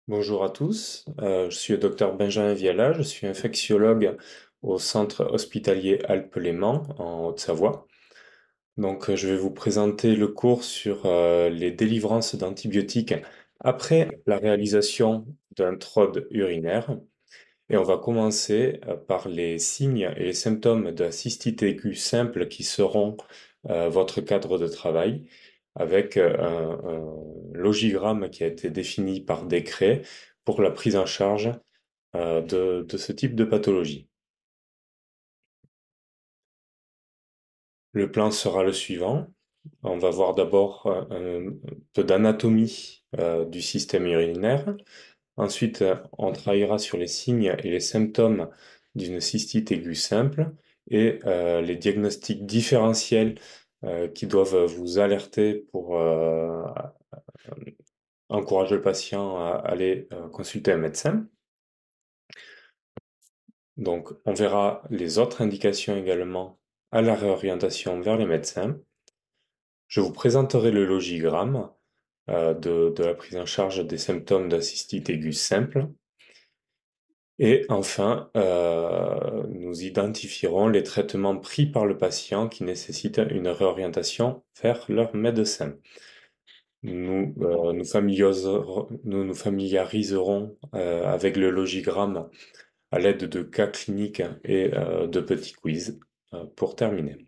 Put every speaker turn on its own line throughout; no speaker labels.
Bonjour à tous, je suis le docteur Benjamin Viala, je suis infectiologue au centre hospitalier Alpes-Léman en Haute-Savoie. Je vais vous présenter le cours sur les délivrances d'antibiotiques après la réalisation d'un TROD urinaire. Et on va commencer par les signes et les symptômes de la cystite aiguë simple qui seront votre cadre de travail avec un logigramme qui a été défini par décret pour la prise en charge de ce type de pathologie. Le plan sera le suivant. On va voir d'abord un peu d'anatomie du système urinaire. Ensuite, on travaillera sur les signes et les symptômes d'une cystite aiguë simple et les diagnostics différentiels qui doivent vous alerter pour encourager le patient à aller consulter un médecin. Donc, on verra les autres indications également à la réorientation vers les médecins. Je vous présenterai le logigramme de la prise en charge des symptômes de cystite aiguë simple. Et enfin, nous identifierons les traitements pris par le patient qui nécessitent une réorientation vers leur médecin. Nous nous familiariserons avec le logigramme à l'aide de cas cliniques et de petits quiz pour terminer.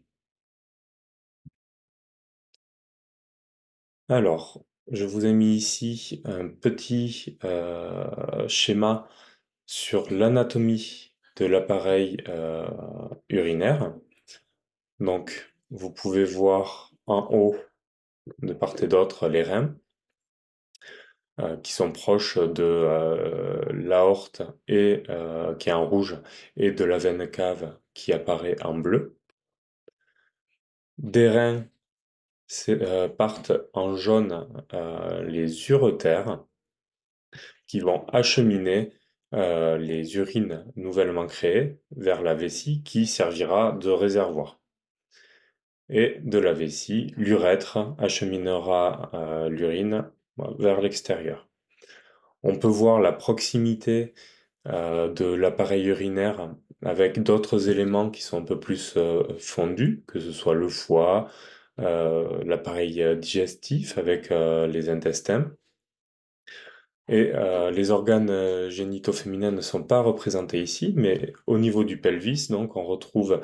Alors, je vous ai mis ici un petit schéma sur l'anatomie de l'appareil urinaire. Donc, vous pouvez voir en haut, de part et d'autre, les reins, qui sont proches de l'aorte et qui est en rouge, et de la veine cave qui apparaît en bleu. Des reins partent en jaune les uretères qui vont acheminer les urines nouvellement créées vers la vessie qui servira de réservoir. Et de la vessie, l'urètre acheminera l'urine vers l'extérieur. On peut voir la proximité de l'appareil urinaire avec d'autres éléments qui sont un peu plus fondus, que ce soit le foie, l'appareil digestif avec les intestins. Et les organes génitaux féminins ne sont pas représentés ici, mais au niveau du pelvis, donc on retrouve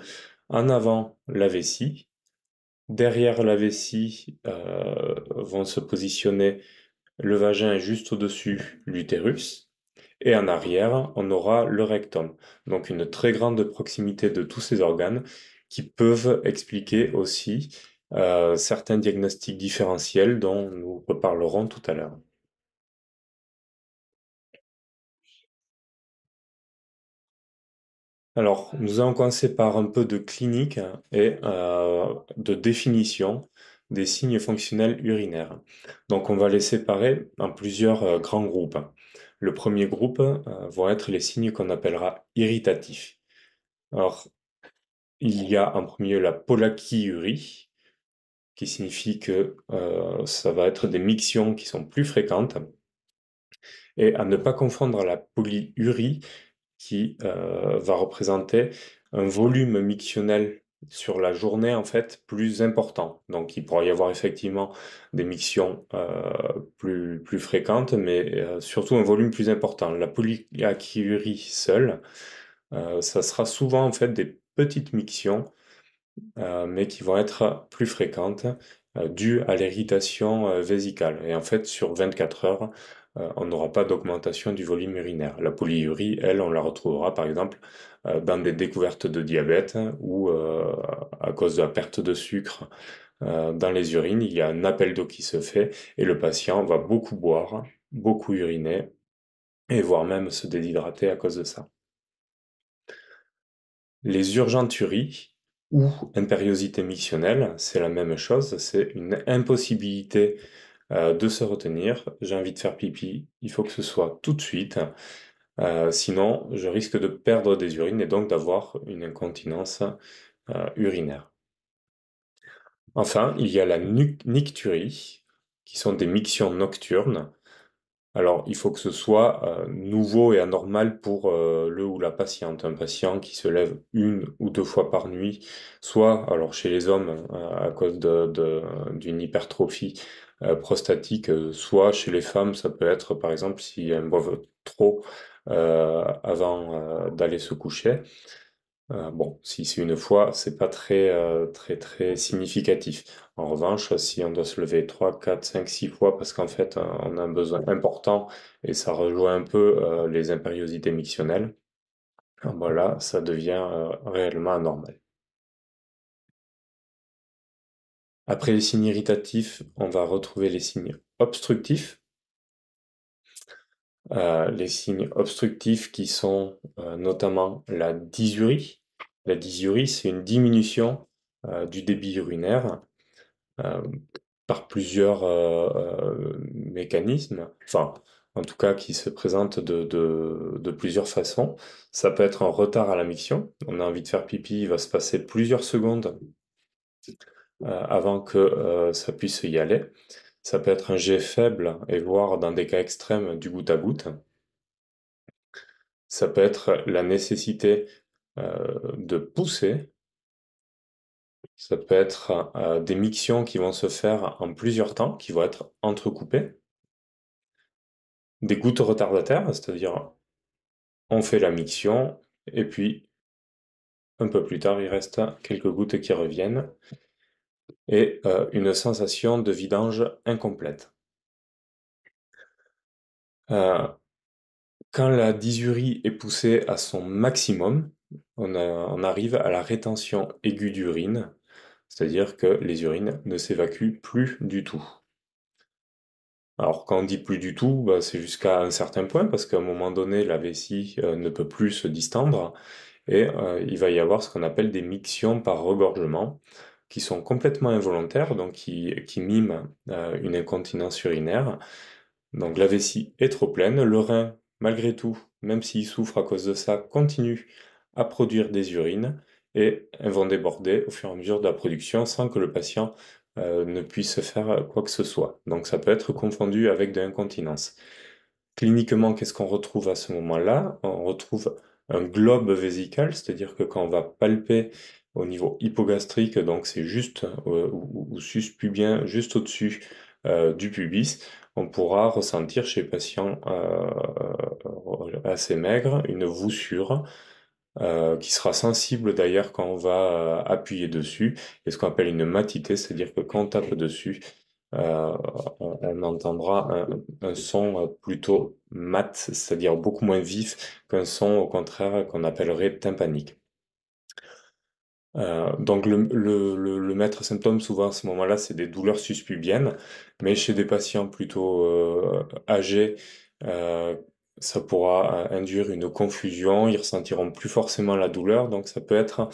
en avant la vessie. Derrière la vessie vont se positionner le vagin juste au-dessus l'utérus. Et en arrière, on aura le rectum. Donc une très grande proximité de tous ces organes qui peuvent expliquer aussi certains diagnostics différentiels dont nous reparlerons tout à l'heure. Alors, nous allons commencer par un peu de clinique et de définition des signes fonctionnels urinaires. Donc, on va les séparer en plusieurs grands groupes. Le premier groupe vont être les signes qu'on appellera irritatifs. Alors, il y a en premier lieu la polachyurie, qui signifie que ça va être des mictions qui sont plus fréquentes, et à ne pas confondre la polyurie, qui va représenter un volume mictionnel sur la journée en fait plus important. Donc il pourra y avoir effectivement des mictions plus fréquentes, mais surtout un volume plus important. La polyurie seule, ça sera souvent en fait des petites mictions mais qui vont être plus fréquentes, dues à l'irritation vésicale. Et en fait, sur 24 heures, on n'aura pas d'augmentation du volume urinaire. La polyurie, elle, on la retrouvera par exemple dans des découvertes de diabète ou à cause de la perte de sucre dans les urines, il y a un appel d'eau qui se fait et le patient va beaucoup boire, beaucoup uriner et voire même se déshydrater à cause de ça. Les urgenturies ou impériosité mictionnelle, c'est la même chose, c'est une impossibilité de se retenir. J'ai envie de faire pipi, il faut que ce soit tout de suite, sinon je risque de perdre des urines et donc d'avoir une incontinence urinaire. Enfin, il y a la nicturie, qui sont des mictions nocturnes. Alors, il faut que ce soit nouveau et anormal pour le ou la patiente. Un patient qui se lève une ou deux fois par nuit, soit, alors chez les hommes, à cause d'une hypertrophie prostatique, soit chez les femmes, ça peut être, par exemple, si elles boivent trop avant d'aller se coucher. Bon, si c'est une fois, c'est pas très significatif. En revanche, si on doit se lever 3, 4, 5, 6 fois parce qu'en fait on a un besoin important et ça rejoint un peu les impériosités mictionnelles, voilà, ça devient réellement anormal. Après les signes irritatifs, on va retrouver les signes obstructifs. Les signes obstructifs qui sont notamment la dysurie. La dysurie, c'est une diminution du débit urinaire euh, par plusieurs mécanismes, enfin, en tout cas qui se présentent de plusieurs façons. Ça peut être un retard à la miction. On a envie de faire pipi, il va se passer plusieurs secondes avant que ça puisse y aller. Ça peut être un jet faible et voire dans des cas extrêmes du goutte à goutte. Ça peut être la nécessité de pousser. Ça peut être des mictions qui vont se faire en plusieurs temps, qui vont être entrecoupées. Des gouttes retardataires, c'est-à-dire on fait la miction et puis un peu plus tard il reste quelques gouttes qui reviennent et une sensation de vidange incomplète. Euh, Quand la dysurie est poussée à son maximum, on arrive à la rétention aiguë d'urine, c'est-à-dire que les urines ne s'évacuent plus du tout. Alors quand on dit plus du tout, bah, c'est jusqu'à un certain point, parce qu'à un moment donné, la vessie ne peut plus se distendre, et il va y avoir ce qu'on appelle des mictions par regorgement, qui sont complètement involontaires, donc qui miment une incontinence urinaire. Donc la vessie est trop pleine, le rein, malgré tout, même s'il souffre à cause de ça, continue à produire des urines, et elles vont déborder au fur et à mesure de la production sans que le patient ne puisse faire quoi que ce soit. Donc ça peut être confondu avec de l'incontinence. Cliniquement, qu'est-ce qu'on retrouve à ce moment-là? On retrouve un globe vésical, c'est-à-dire que quand on va palper au niveau hypogastrique, donc c'est juste ou suspubien, juste au-dessus du pubis, on pourra ressentir chez les patients assez maigres une voussure qui sera sensible d'ailleurs quand on va appuyer dessus, et ce qu'on appelle une matité, c'est-à-dire que quand on tape dessus, euh, on entendra un son plutôt mat, c'est-à-dire beaucoup moins vif qu'un son au contraire qu'on appellerait tympanique. Donc le maître symptôme souvent à ce moment-là c'est des douleurs suspubiennes, mais chez des patients plutôt âgés, euh, ça pourra induire une confusion, ils ressentiront plus forcément la douleur, donc ça peut être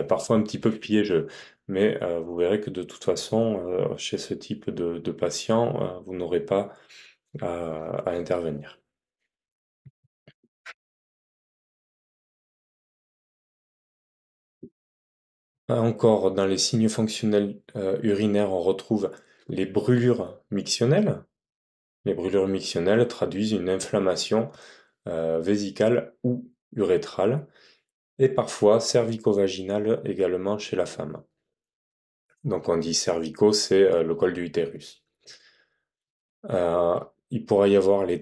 parfois un petit peu piégeux. Mais vous verrez que de toute façon, chez ce type de patient, vous n'aurez pas à intervenir. Encore, dans les signes fonctionnels urinaires, on retrouve les brûlures mictionnelles. Les brûlures mictionnelles traduisent une inflammation vésicale ou urétrale, et parfois cervico-vaginale également chez la femme. Donc on dit cervico, c'est le col du utérus. Euh, il pourrait y avoir le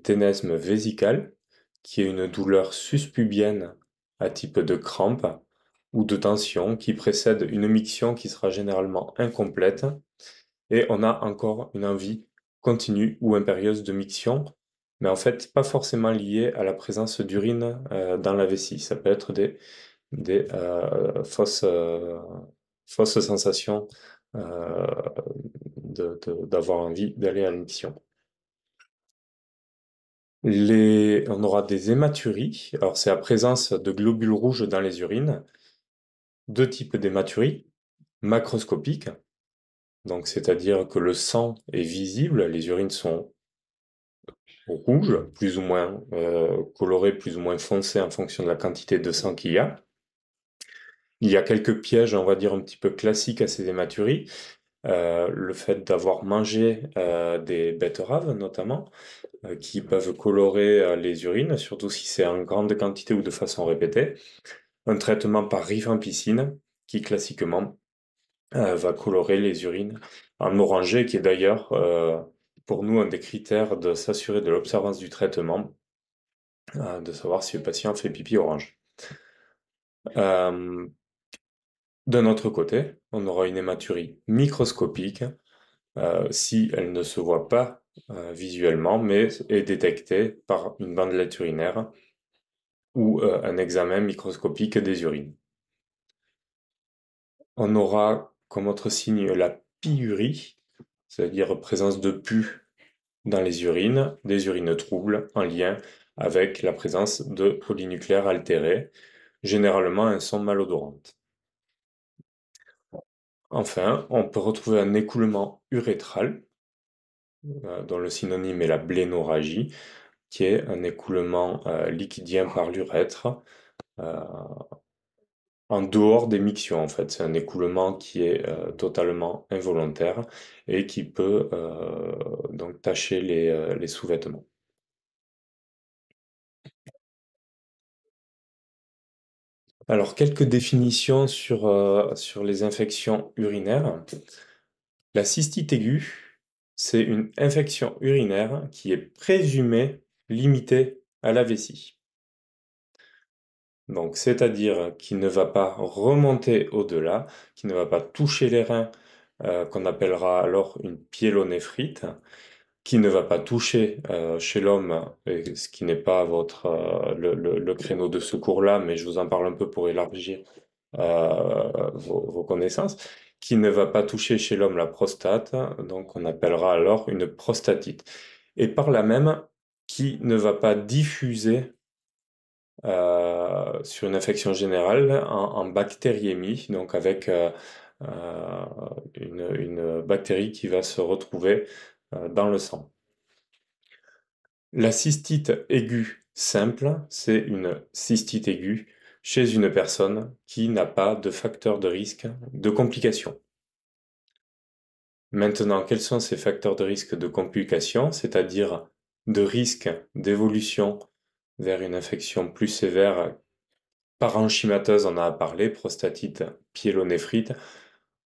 ténesme vésical, qui est une douleur suspubienne à type de crampe ou de tension qui précède une miction qui sera généralement incomplète, et on a encore une envie continue ou impérieuse de miction, mais en fait pas forcément liée à la présence d'urine dans la vessie. Ça peut être des fausses sensations euh, d'avoir envie d'aller à l'émission. On aura des hématuries. Alors, c'est la présence de globules rouges dans les urines. Deux types d'hématuries. Macroscopiques, donc c'est-à-dire que le sang est visible, les urines sont rouges, plus ou moins colorées, plus ou moins foncées en fonction de la quantité de sang qu'il y a. Il y a quelques pièges, on va dire, un petit peu classiques à ces hématuries. le fait d'avoir mangé des betteraves notamment, qui peuvent colorer les urines, surtout si c'est en grande quantité ou de façon répétée. Un traitement par rifampicine, qui classiquement va colorer les urines en orangé, qui est d'ailleurs pour nous un des critères de s'assurer de l'observance du traitement, de savoir si le patient fait pipi orange. Euh, D'un autre côté, on aura une hématurie microscopique si elle ne se voit pas visuellement, mais est détectée par une bandelette urinaire ou un examen microscopique des urines. On aura comme autre signe la pyurie, c'est-à-dire présence de pus dans les urines, des urines troubles en lien avec la présence de polynucléaires altérés, généralement un son malodorante. Enfin, on peut retrouver un écoulement urétral, dont le synonyme est la blénorragie, qui est un écoulement liquidien par l'urètre, euh, en dehors des mictions en fait. C'est un écoulement qui est totalement involontaire et qui peut donc tacher les sous-vêtements. Alors, quelques définitions sur les infections urinaires. La cystite aiguë, c'est une infection urinaire qui est présumée limitée à la vessie. Donc, c'est-à-dire qui ne va pas remonter au-delà, qui ne va pas toucher les reins, qu'on appellera alors une pyélonéphrite, qui ne va pas toucher chez l'homme, et ce qui n'est pas le créneau de secours là, mais je vous en parle un peu pour élargir vos connaissances, qui ne va pas toucher chez l'homme la prostate, donc on appellera alors une prostatite. Et par là même, qui ne va pas diffuser sur une infection générale en bactériémie, donc avec euh, une bactérie qui va se retrouver dans le sang. La cystite aiguë simple, c'est une cystite aiguë chez une personne qui n'a pas de facteur de risque de complication. Maintenant, quels sont ces facteurs de risque de complication, c'est-à-dire de risque d'évolution vers une infection plus sévère parenchymateuse, on en a parlé, prostatite, pyélonéphrite,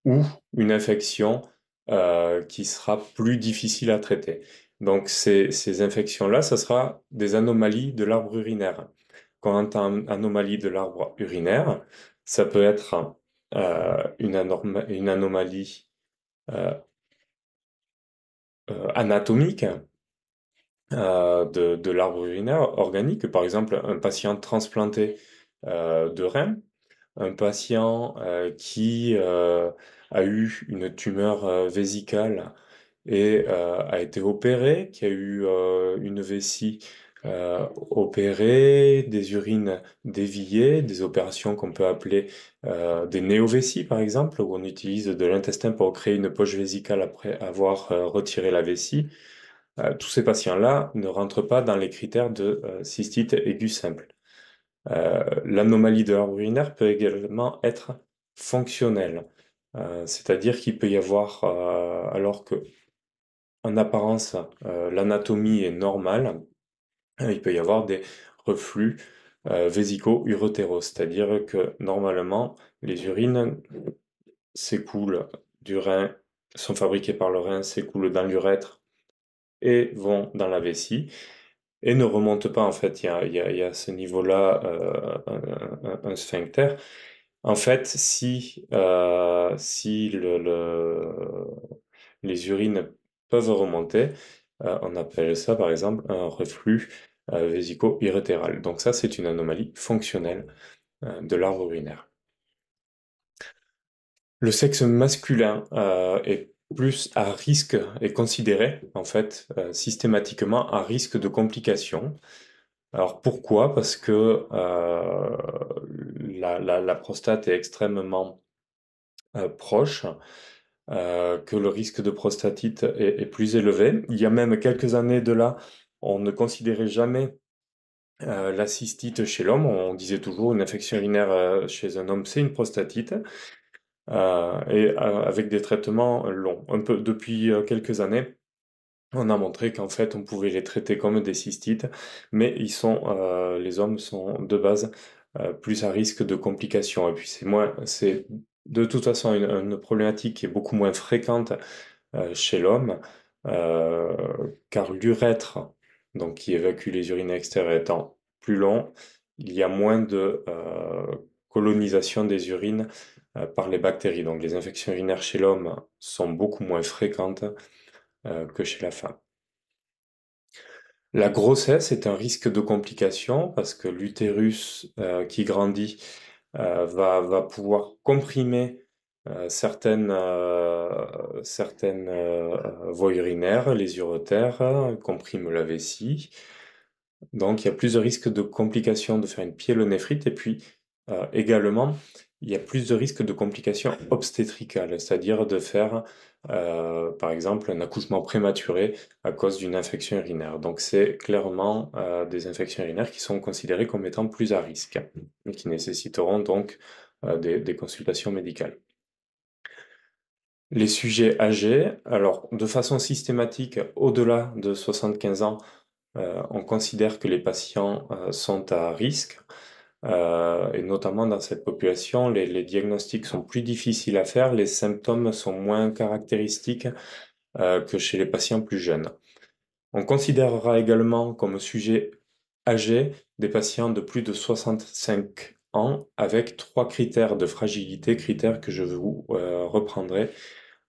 ou une infection qui sera plus difficile à traiter. Donc ces infections-là, ça sera des anomalies de l'arbre urinaire. Quand on entend anomalie de l'arbre urinaire, ça peut être une anomalie euh, anatomique de l'arbre urinaire organique. Par exemple, un patient transplanté de rein, un patient qui a eu une tumeur vésicale et a été opéré, qui a eu une vessie opérée, des urines déviées, des opérations qu'on peut appeler des néovessies par exemple, où on utilise de l'intestin pour créer une poche vésicale après avoir retiré la vessie. Tous ces patients-là ne rentrent pas dans les critères de cystite aiguë simple. L'anomalie de l'arbre urinaire peut également être fonctionnelle. C'est-à-dire qu'il peut y avoir, alors que en apparence l'anatomie est normale, il peut y avoir des reflux vésico-urotéraux, c'est-à-dire que normalement les urines s'écoulent du rein, sont fabriquées par le rein, s'écoulent dans l'urètre et vont dans la vessie et ne remontent pas en fait. Il y a à ce niveau-là un sphincter. En fait, si les urines peuvent remonter, on appelle ça par exemple un reflux vésico-urétéral. Donc ça, c'est une anomalie fonctionnelle de l'arbre urinaire. Le sexe masculin est plus à risque, est considéré en fait systématiquement à risque de complications. Alors pourquoi? Parce que la prostate est extrêmement proche, que le risque de prostatite est plus élevé. Il y a même quelques années de là, on ne considérait jamais la cystite chez l'homme. On disait toujours une infection urinaire chez un homme, c'est une prostatite. avec des traitements longs. Un peu depuis quelques années, on a montré qu'en fait, on pouvait les traiter comme des cystites, mais les hommes sont de base plus à risque de complications. Et puis c'est de toute façon une problématique qui est beaucoup moins fréquente chez l'homme, euh, car l'urètre, donc qui évacue les urines extérieures étant plus long, il y a moins de colonisation des urines par les bactéries. Donc les infections urinaires chez l'homme sont beaucoup moins fréquentes que chez la femme. La grossesse est un risque de complication parce que l'utérus qui grandit va pouvoir comprimer certaines voies urinaires, les uretères, comprime la vessie. Donc il y a plus de risques de complications de faire une pyélonéphrite et puis également il y a plus de risques de complications obstétricales, c'est-à-dire de faire par exemple un accouchement prématuré à cause d'une infection urinaire. Donc c'est clairement des infections urinaires qui sont considérées comme étant plus à risque et qui nécessiteront donc des consultations médicales. Les sujets âgés, alors de façon systématique, au-delà de 75 ans, on considère que les patients sont à risque, et notamment dans cette population, les diagnostics sont plus difficiles à faire, les symptômes sont moins caractéristiques que chez les patients plus jeunes. On considérera également comme sujet âgé des patients de plus de 65 ans avec 3 critères de fragilité, critères que je vous reprendrai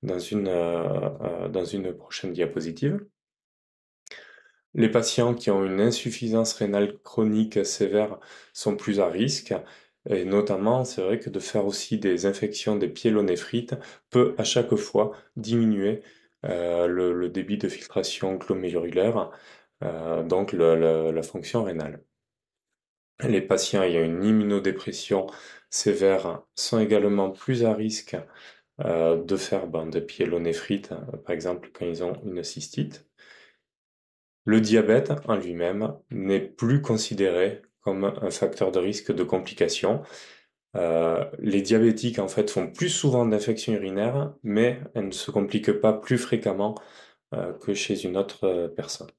dans une prochaine diapositive. Les patients qui ont une insuffisance rénale chronique sévère sont plus à risque, et notamment, c'est vrai que de faire aussi des infections des pyélonéphrites peut à chaque fois diminuer le débit de filtration glomérulaire, donc la fonction rénale. Les patients ayant une immunodépression sévère sont également plus à risque de faire des pyélonéphrite, par exemple quand ils ont une cystite. Le diabète en lui-même n'est plus considéré comme un facteur de risque de complications. Les diabétiques en fait font plus souvent d'infections urinaires, mais elles ne se compliquent pas plus fréquemment que chez une autre personne.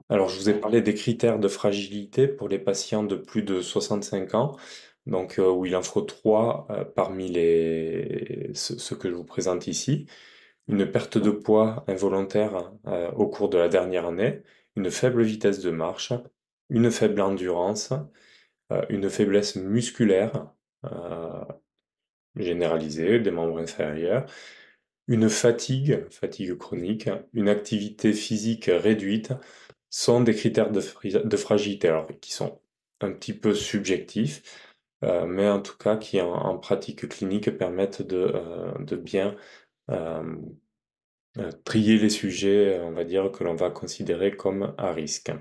Alors, je vous ai parlé des critères de fragilité pour les patients de plus de 65 ans, donc où il en faut 3 parmi ceux que je vous présente ici. Une perte de poids involontaire au cours de la dernière année, une faible vitesse de marche, une faible endurance, une faiblesse musculaire généralisée des membres inférieurs, une fatigue chronique, une activité physique réduite sont des critères de fragilité, alors qui sont un petit peu subjectifs, mais en tout cas qui en pratique clinique permettent de bien trier les sujets, on va dire, que l'on va considérer comme à risque.